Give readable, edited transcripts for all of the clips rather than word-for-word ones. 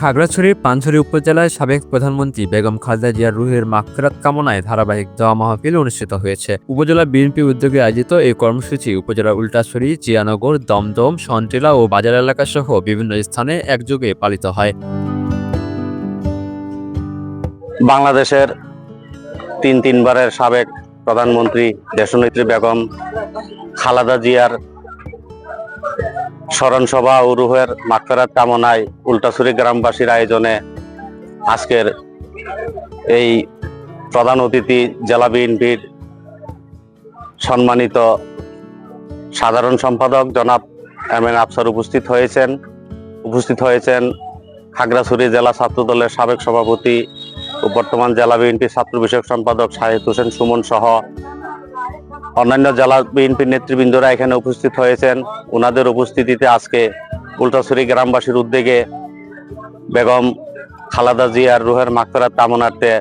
খাগড়াছড়ির পানছড়ি উপজেলায় সাবেক প্রধানমন্ত্রী বেগম খালেদা জিয়ার রুহের মাগফিরাত কামনায় ধারাবাহিক দোয়া মাহফিল অনুষ্ঠিত হয়েছে। উপজেলা বিএনপি উদ্যোগে আয়োজিত এই কর্মসূচি উপজেলার উল্টাছড়ি, জিয়ানগর, দমদম, সনটিলা ও বাজার এলাকা সহ বিভিন্ন স্থানে একযোগে পালিত হয়। বাংলাদেশের তিনবারের সাবেক প্রধানমন্ত্রী দেশনেত্রী বেগম খালেদা জিয়ার স্মরণ সভা ও রুহের মাগফিরাত কামনায় উল্টাছড়ি গ্রামবাসীর আয়োজনে আজকের এই প্রধান অতিথি জেলা বিএনপির সম্মানিত সাধারণ সম্পাদক জনাব এম এন আফসার উপস্থিত হয়েছেন খাগড়াছড়ি জেলা ছাত্রদলের সাবেক সভাপতি ও বর্তমান জেলা বিএনপি ছাত্র বিষয়ক সম্পাদক শাহিদ হোসেন সুমন সহ অন্যান্য জেলা বিএনপির নেতৃবৃন্দরা এখানে উপস্থিত হয়েছেন। ওনাদের উপস্থিতিতে আজকে উল্টাছড়ি গ্রামবাসীর উদ্যোগে বেগম খালেদা জিয়ার রুহের মাগফিরাত কামনার্থে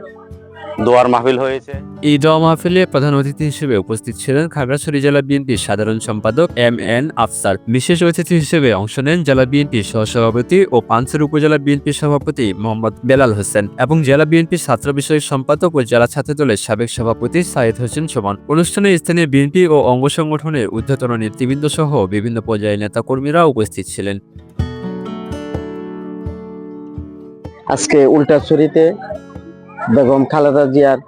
দোয়ার মাহফিল হয়েছে। এই দোয়া মাহফিলে প্রধান অতিথি হিসেবে উপস্থিত ছিলেন খাগড়াছড়ি জেলা বিএনপির সাধারণ সম্পাদক এম এন আফসার। বিশেষ অতিথি হিসেবে অংশ নেন জেলা বিএনপির সহসভাপতি ও পানছড়ি উপজেলা বিএনপির সভাপতি মোহাম্মদ বেলাল হোসেন এবং জেলা বিএনপির ছাত্র বিষয়ক সম্পাদক ও জেলা ছাত্রদলের সাবেক সভাপতি শাহিদ হোসেন সুমন। অনুষ্ঠানে স্থানীয় বিএনপি ও অঙ্গ সংগঠনের ঊর্ধ্বতন নেতৃবৃন্দ সহ বিভিন্ন পর্যায়ের নেতাকর্মীরা উপস্থিত ছিলেন। আজকে উল্টাছড়িতে বেগম খালেদা জিয়ার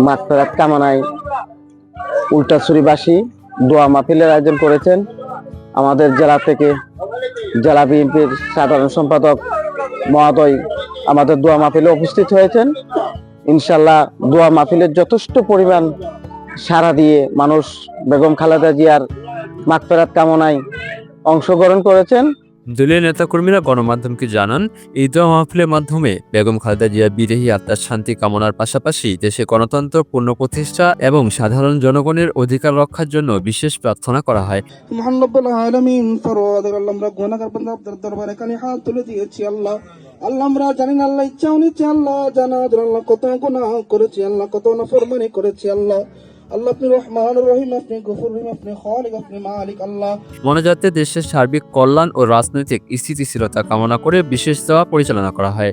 মাগফিরাত কামনায় উল্টাছড়িবাসী দোয়া মাহফিলের আয়োজন করেছেন। আমাদের জেলা থেকে জেলা বিএনপির সাধারণ সম্পাদক মহোদয় আমাদের দোয়া মাহফিলে উপস্থিত হয়েছেন। ইনশাল্লাহ দোয়া মাহফিলের যথেষ্ট পরিমাণ সাড়া দিয়ে মানুষ বেগম খালেদা জিয়ার মাগফিরাত কামনায় অংশগ্রহণ করেছেন। দলীয় নেতাকর্মীরা গণমাধ্যমকে জানান, এই দোয়া মাহফিলের মাধ্যমে বেগম খালেদা জিয়ার বিদেহী আত্মার শান্তি কামনার পাশাপাশি দেশে গণতন্ত্র পুনঃপ্রতিষ্ঠা এবং সাধারণ জনগণের অধিকার রক্ষার জন্য বিশেষ প্রার্থনা করা হয়। মহান রব্বুল আলামিন পরওয়ারদিগার আল্লাহ, আমরা গুনাহগার বান্দা আপনার দরবারে কানে হাত তুলে দিয়েছি আল্লাহ। আল্লাহ আমরা জানি না আল্লাহ ইচ্ছা অনুযায়ী আল্লাহ জানা আল্লাহ কত গুনাহ করেছি আল্লাহ, কত নাফরমানি করেছি আল্লাহ। আল্লাহ আপনি রহমান রহিম, আপনি গফুর রহিম, আপনি খালিক, আপনি মালিক আল্লাহ। মোনাজাতে দেশের সার্বিক কল্যাণ ও রাজনৈতিক স্থিতিশীলতা কামনা করে বিশেষ দোয়া পরিচালনা করা হয়।